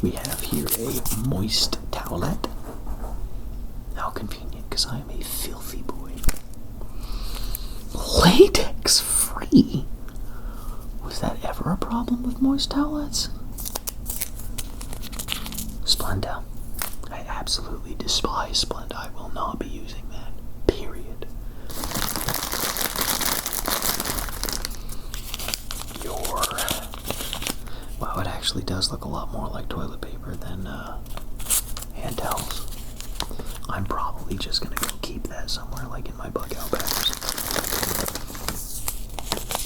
We have here a moist towelette. How convenient, because I am a filthy boy. Latex free? Was that ever a problem with moist towelettes? Splenda. I absolutely despise Splenda. I will not be using that. Period. Wow, it actually does look a lot more like toilet paper than hand towels. I'm probably just gonna go keep that somewhere, like in my bug out bags.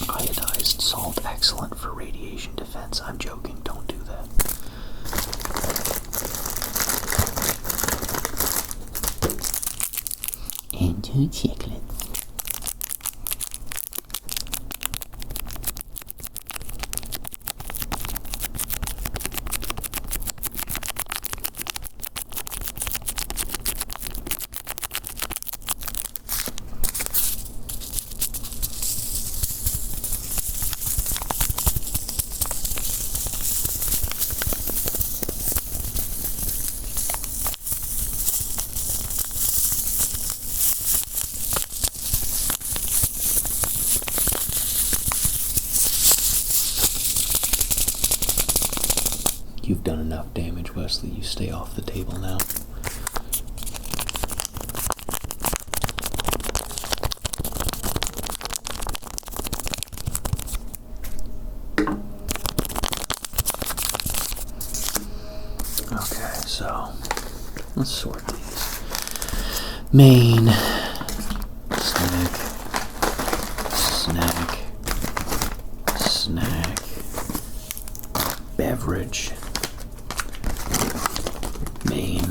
Iodized salt, excellent for radiation defense. I'm joking, don't do that. And 2 chocolates. You've done enough damage, Wesley. You stay off the table now. Okay, so let's sort these. Main, snack, snack, snack, beverage, main,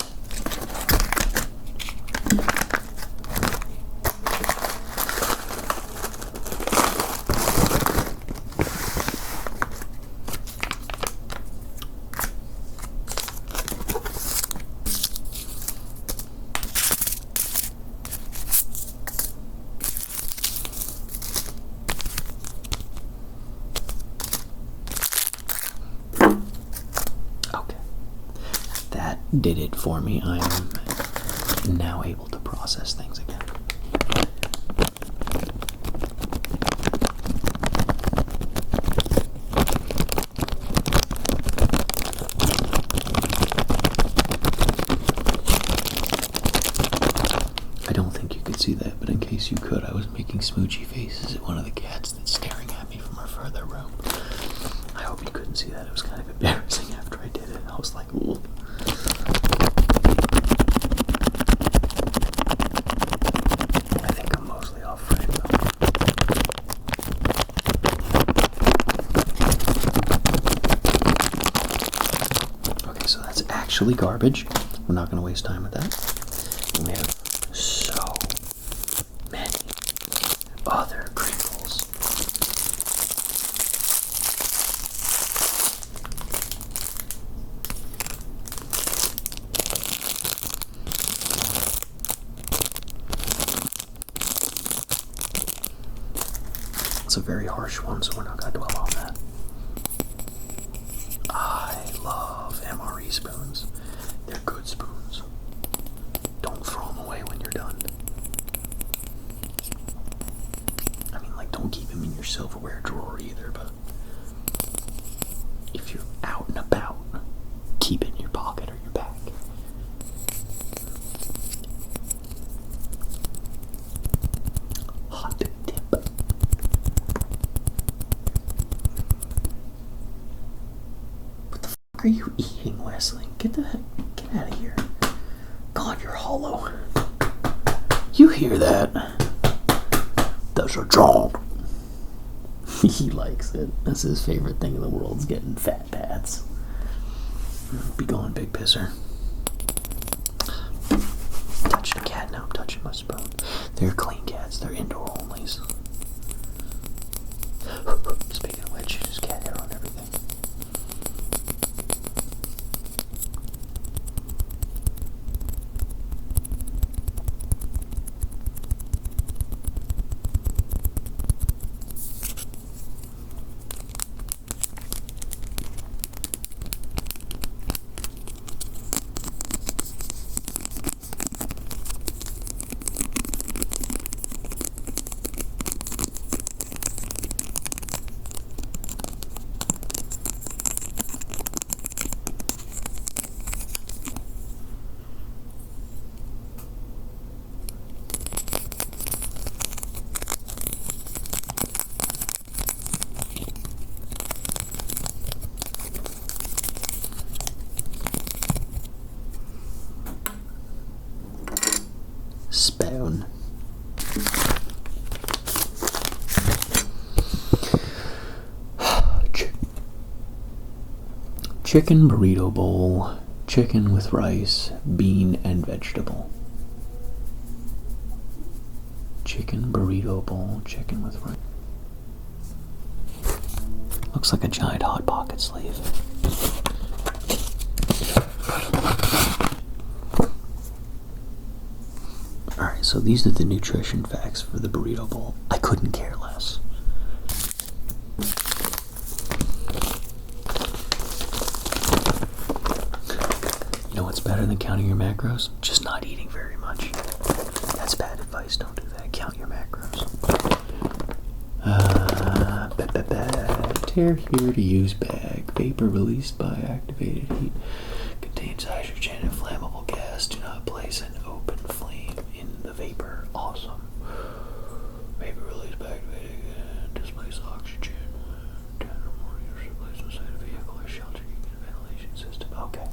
did it for me. I'm now able to process things again. I don't think you could see that, but in case you could, I was making smoochy faces at one of the cats that's staring at me from our further room. I hope you couldn't see that. It was kind of embarrassing after I did it. I was like, ooh. Actually garbage. We're not going to waste time with that. And we have so many other crinkles. It's a very harsh one, so we're not going to dwell on that. I love MRE spoons. They're good spoons. Don't throw them away when you're done. I mean, like, don't keep them in your silverware drawer either, but if you're out and about, keep it in your pocket or your bag. Hot tip. What the fuck are you eating, Wesley? Get out of here. God, you're hollow. You hear that? That's a job. He likes it. That's his favorite thing in the world, is getting fat pats. Be gone, big pisser. Touch the cat now. I'm touching my spoon. They're clean cats. They're indoor onlys. Speaking of which, there's cat hair on everything. chicken burrito bowl, chicken with rice, bean, and vegetable. Chicken burrito bowl, chicken with rice. Looks like a giant Hot Pocket sleeve. Alright, so these are the nutrition facts for the burrito bowl. I couldn't care less. You know what's better than counting your macros? Just not eating very much. That's bad advice, don't do that. Count your macros. Tear here to use bag. Vapor released by activated heat. Contains hydrogen and flammable gas. Do not place an open flame in the vapor. Awesome. Vapor released by activated displace oxygen. 10 or more years replaced inside a vehicle or shelter ventilation system. Okay.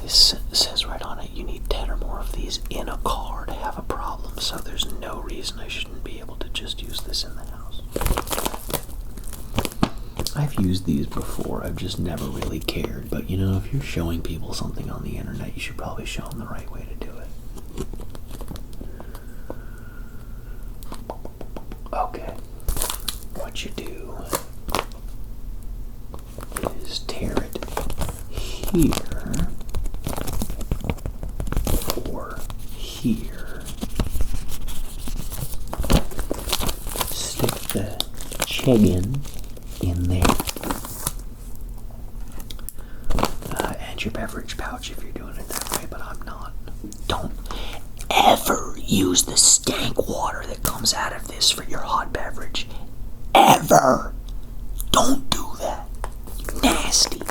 This says right on it you need 10 or more of these in a car to have a problem, so there's no reason I shouldn't be able to just use this in the house. I've used these before, I've just never really cared, but you know, if you're showing people something on the internet, you should probably show them the right way to do it. Okay, what you do is tear it here or here. Stick the chicken in there. And your beverage pouch if you're doing it that way, but I'm not. Don't ever use the stank water that comes out of this for your hot beverage. Ever. Don't do that. Nasty.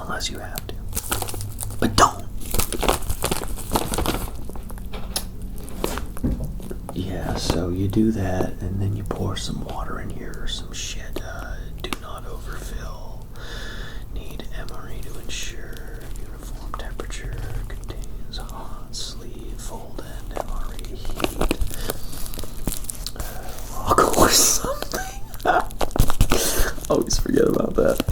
Unless you have to. But don't. Yeah, so you do that, and then you pour some water in here or some shit. Do not overfill. Need MRE to ensure uniform temperature. Contains hot sleeve, fold end, MRE heat. Rock or something. Always forget about that.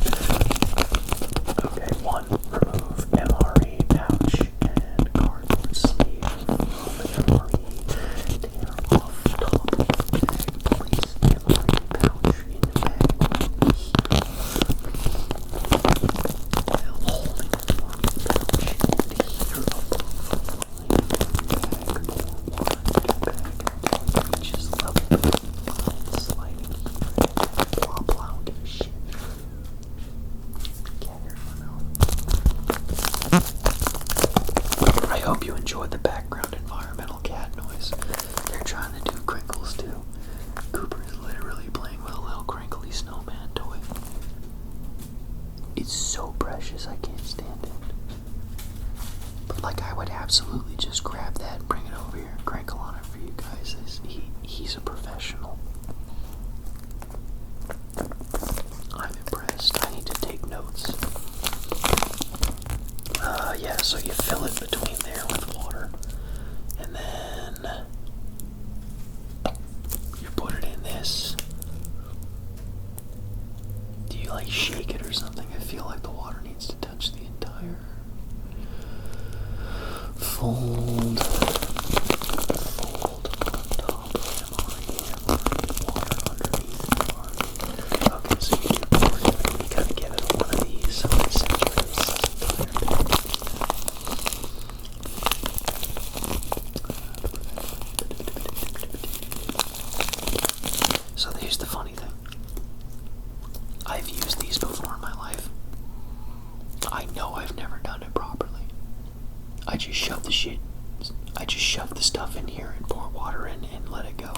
Okay, 1. Remove MRE pouch and cardboard sleeve. MRE. Tear off top of bag. Place MRE pouch in the bag. While holding MRE pouch and heater above bag. Pour water into bag until it reaches level. Sliding heater. Blah blah. Give a shit. I hope you enjoyed the background environmental cat noise. They're trying to do crinkles too. Cooper is literally playing with a little crinkly snowman toy. It's so precious, I can't stand it. But like, I would absolutely just grab that and bring it over here and crinkle on it for you guys. He's a professional. I'm impressed. I need to take notes. Yeah, so you fill it between there with water, and then you put it in this. Do you like shake it or something? I feel like the water needs to touch the entire fold on top of MRE, water underneath MRE. Okay, so you do pour it in, and you gotta give it one of these so it saturates the entire thing. So here's the funny thing. I've used these before in my life. I know I've never done it properly. I just shove the stuff in here and pour water in and let it go.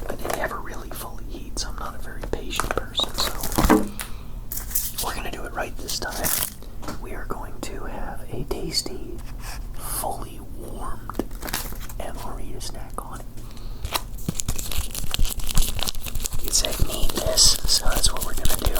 But it never really fully heats. I'm not a very patient person, so we're gonna do it right this time. We are going to have a tasty, fully warmed MRE to snack on. It said need this, so that's what we're gonna do.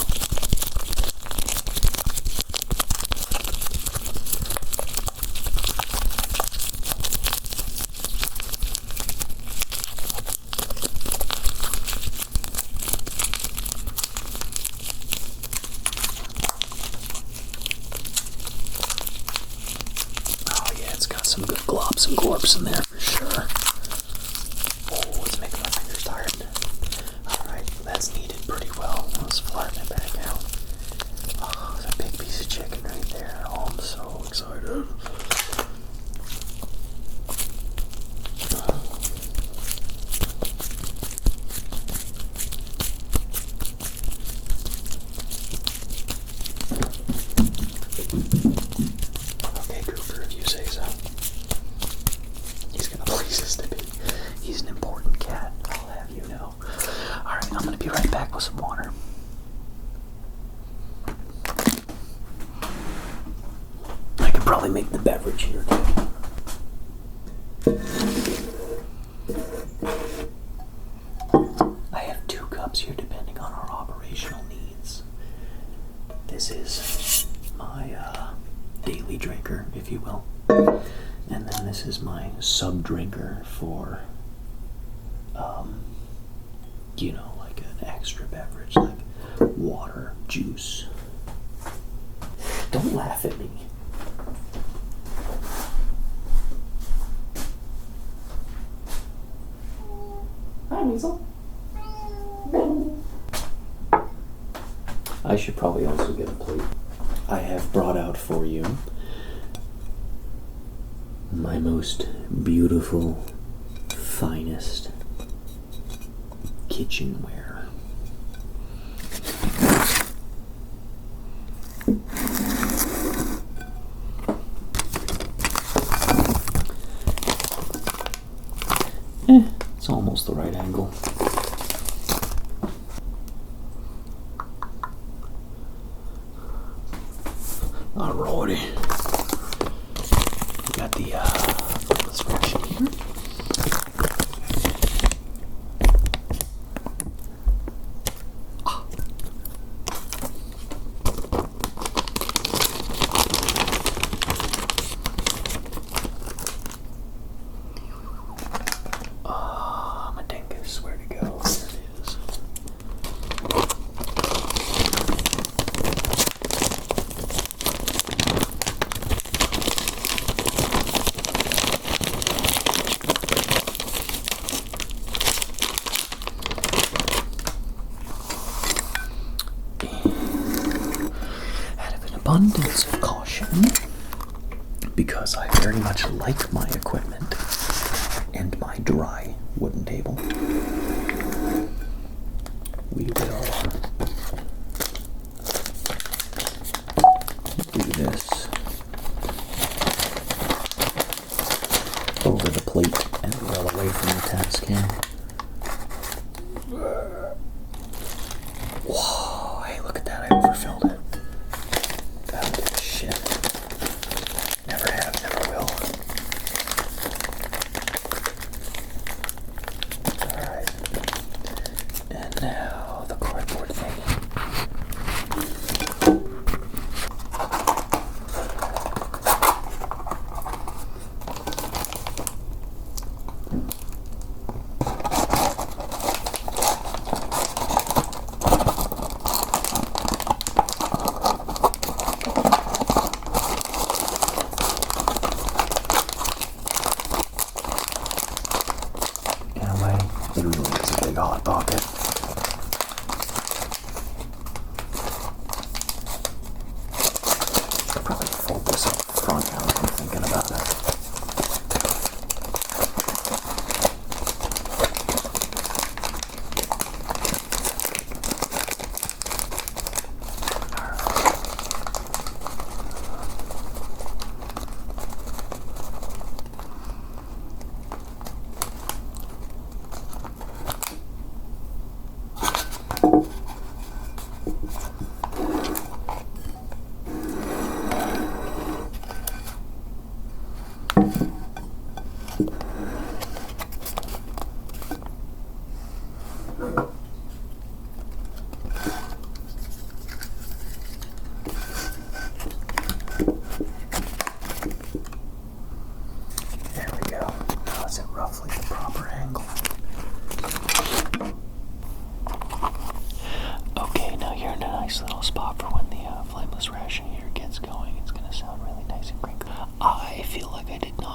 some good globs and glorps in there for sure. Oh, it's making my fingers tired. Alright, that's kneaded pretty well. Let's flatten it back out. Oh, there's a big piece of chicken right there. Oh, I'm so excited. Okay, Cooper, if you say so. He's gonna please us to be. He's an important cat, I'll have you know. Alright, I'm gonna be right back with some water. I could probably make the beverage here too. I have 2 cups here depending on our operational needs. This is my daily drinker, if you will. And then this is my sub drinker for, you know, like an extra beverage, like water, juice. Don't laugh at me. Hi, Weasel. I should probably also get a plate. I have brought out for you my most beautiful, finest kitchenware. It's almost the right angle. Alrighty. We got the ration here. My dingus, where to go? There it is. Abundance of caution, because I very much like my equipment and my dry wooden table. We will do this over the plate and well away from the task cam. Whoa, hey, look at that, I overfilled it. Shit. Never have, never will. Alright. And now the cardboard thing.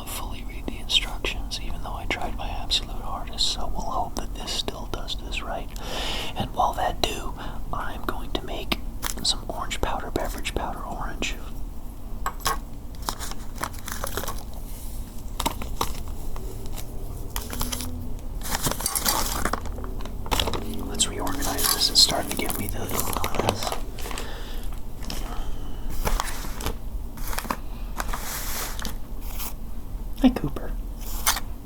fully read the instructions, even though I tried my absolute hardest, so we'll hope that this still does this right. And while that do, I'm going to make some orange powder, beverage powder orange. Let's reorganize this. It's starting to give me the Hi, Cooper.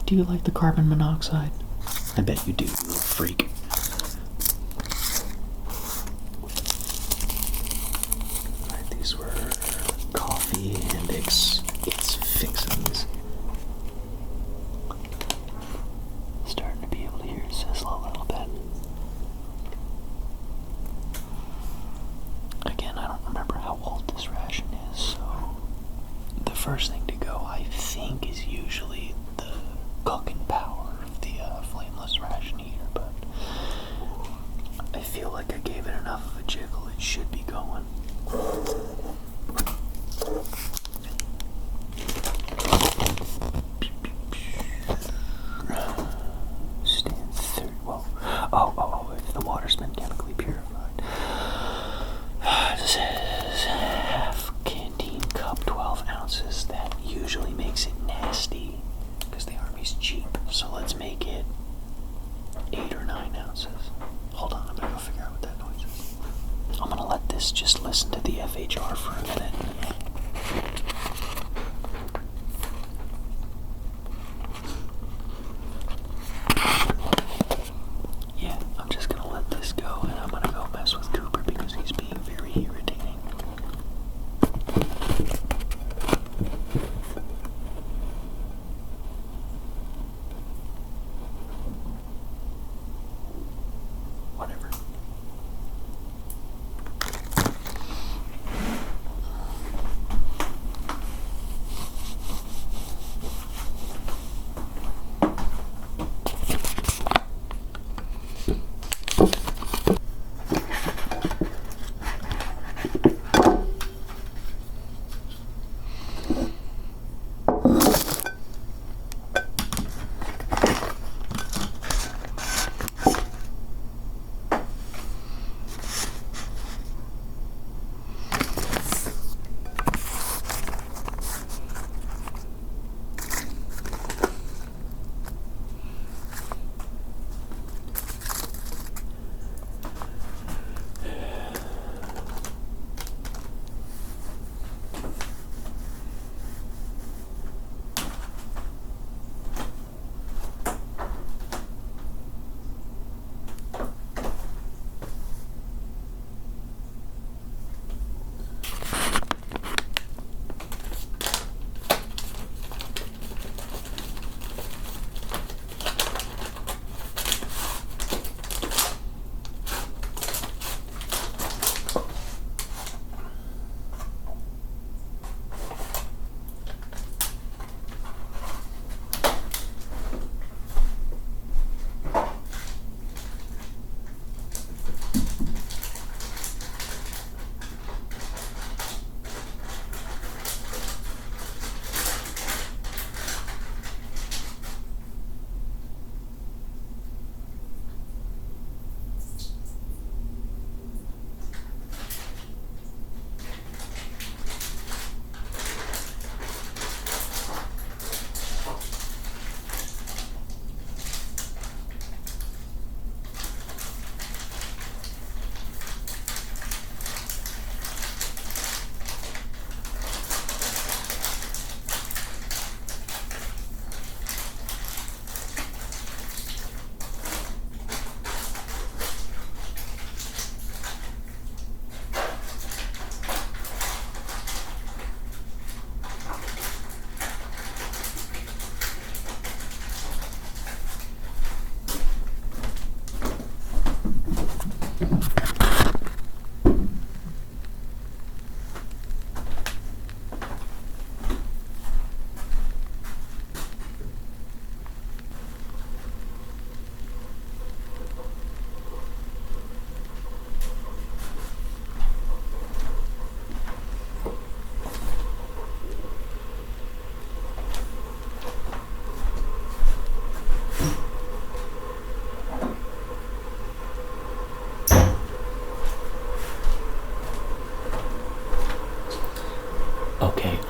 Do you like the carbon monoxide? I bet you do, you little freak. Right, these were coffee and its fixings. Starting to be able to hear it sizzle a little bit. Again, I don't remember how old this ration is, so the first thing to go, I think, is usually the cooking power of the flameless ration heater, but I feel like I gave it enough of a jiggle. It should be going. Stand 30. Well, oh, if the water's been chemically purified. This is half canteen cup, 12 ounces. That usually makes it nasty because the Army's cheap. So let's make it 8 or 9 ounces. Hold on, I'm gonna go figure out what that noise is. I'm gonna let this just listen to the FHR for a minute.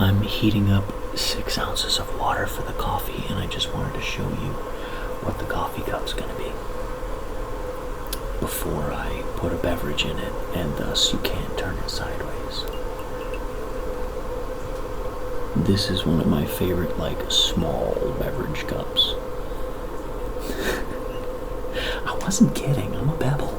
I'm heating up 6 ounces of water for the coffee, and I just wanted to show you what the coffee cup's going to be before I put a beverage in it, and thus you can't turn it sideways. This is one of my favorite, like, small beverage cups. I wasn't kidding, I'm a Bevel.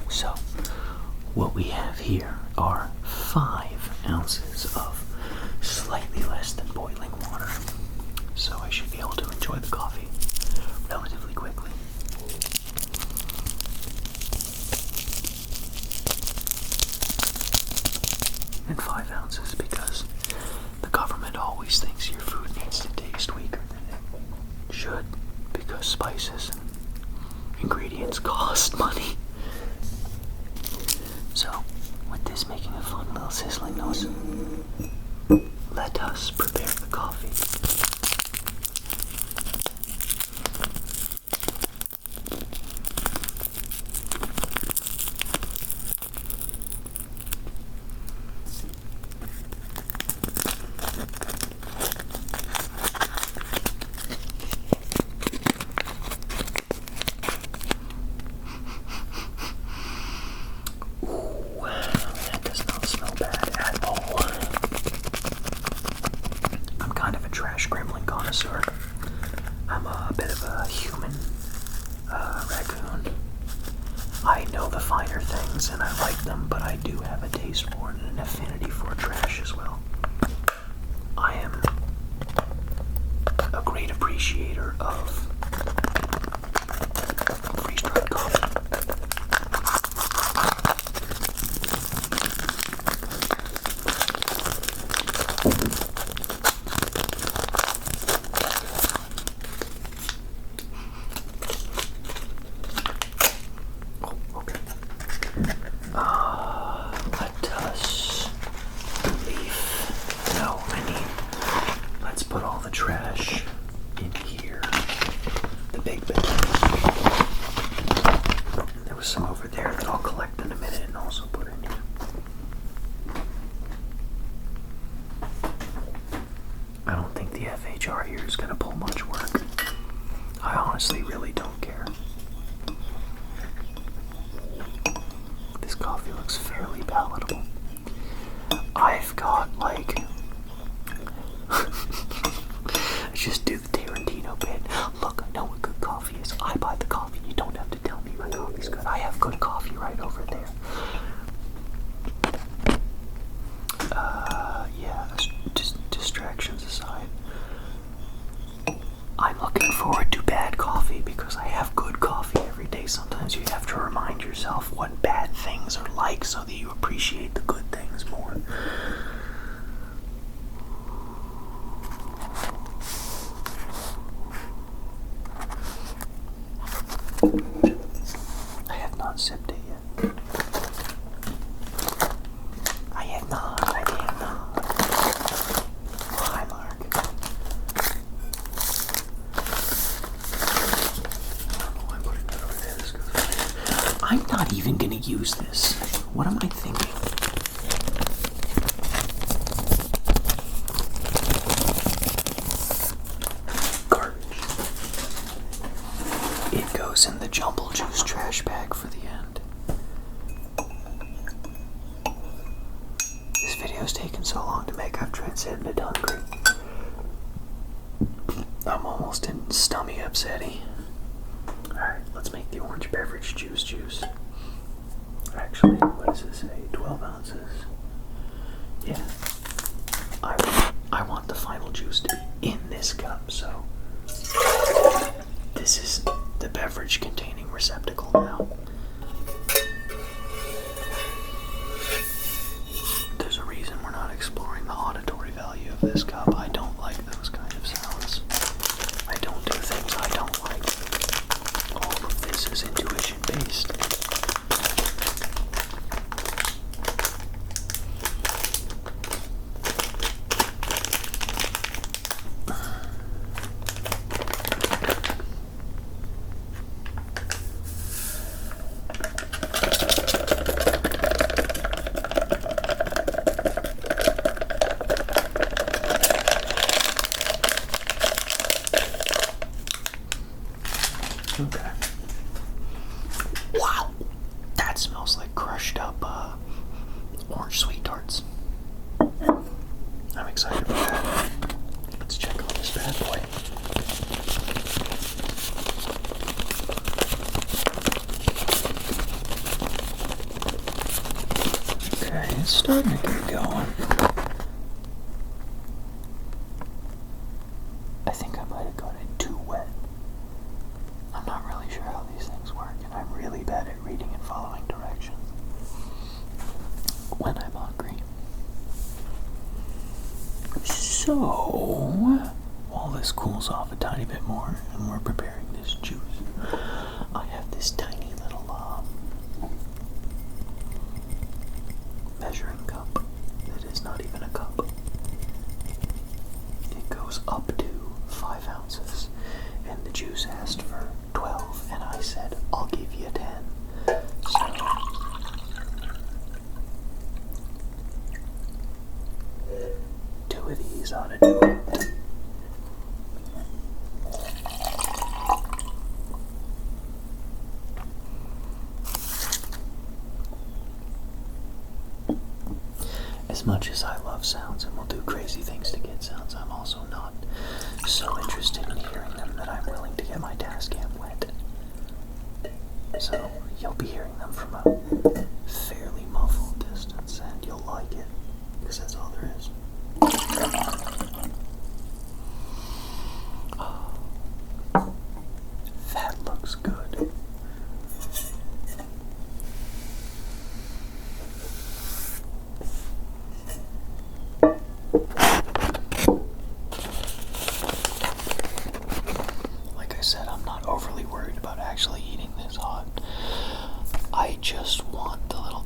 So, what we have here are 5 ounces of slightly less than boiling water. So I should be able to enjoy the coffee relatively quickly. And 5 ounces because the government always thinks your food needs to taste weaker than it should, because spices and ingredients cost money. So, with this making a fun little sizzling noise, let us prepare the coffee. I'm a bit of a human raccoon. I know the finer things and I like them, but I do have a taste for it and an affinity for trash as well. I am a great appreciator of freeze-dried coffee. Put all the trash in here, the big bin. There was some over there that I'll collect in a minute and also put in here. I don't think the FHR here is going to pull much work. I honestly really don't care. This coffee looks fairly palatable. I've got like just do the Tarantino bit. Look, I know what good coffee is. I buy the coffee. You don't have to tell me my coffee's good. I have good coffee right over there. Yeah, just distractions aside. I'm looking forward to bad coffee because I have good coffee every day. Sometimes you have to remind yourself what bad things are like so that you appreciate the good things more. I have not sipped it yet. I have not. Hi, Mark. I don't know why I'm putting that over there. This goes right. gonna use this? What am I thinking? Garbage. It goes in the jumble juice trash bag for the end. This video's taken so long to make, I've transcended hungry. I'm almost in stomach upsetty. Alright, let's make the orange beverage juice. Actually, what does it say? 12 ounces. Yeah. I want the final juice to be in this cup, so this is the beverage containing receptacle now. There's a reason we're not exploring the auditory value of this cup. I don't like those kind of sounds. I don't do things I don't like. All of this is intuition based. Okay. Wow, that smells like crushed up orange sweet tarts. I'm excited for that. Let's check on this bad boy. Okay, it's starting to get going. I think I might have got it too wet. I'm not really sure how these things work, and I'm really bad at reading and following directions when I'm hungry. So, while this cools off a tiny bit more and we're preparing this juice, I have this tiny little measuring cup that is not even a cup. It goes up to 5 ounces, and the juice asked for 12, and I said, I'll give you 10. So, two of these ought to do it. As much as I love sounds and will do crazy things to get sounds, I'm also not so interested in hearing them that I'm willing to get my Tascam wet. So you'll be hearing them from a fairly muffled distance, and you'll like it, because that's all there is. Oh, that looks good. Like I said, I'm not overly worried about actually eating this hot. I just want the little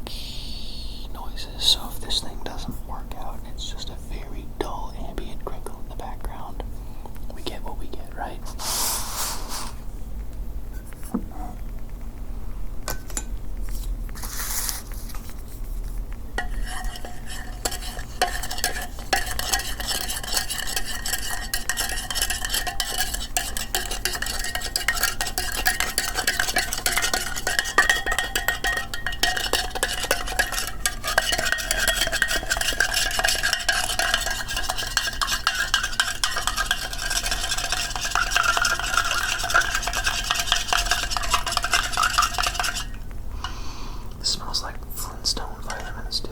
noises, so if this thing doesn't work out, it's just a very dull ambient crinkle in the background. We get what we get, right? It smells like Flintstone vitamins too.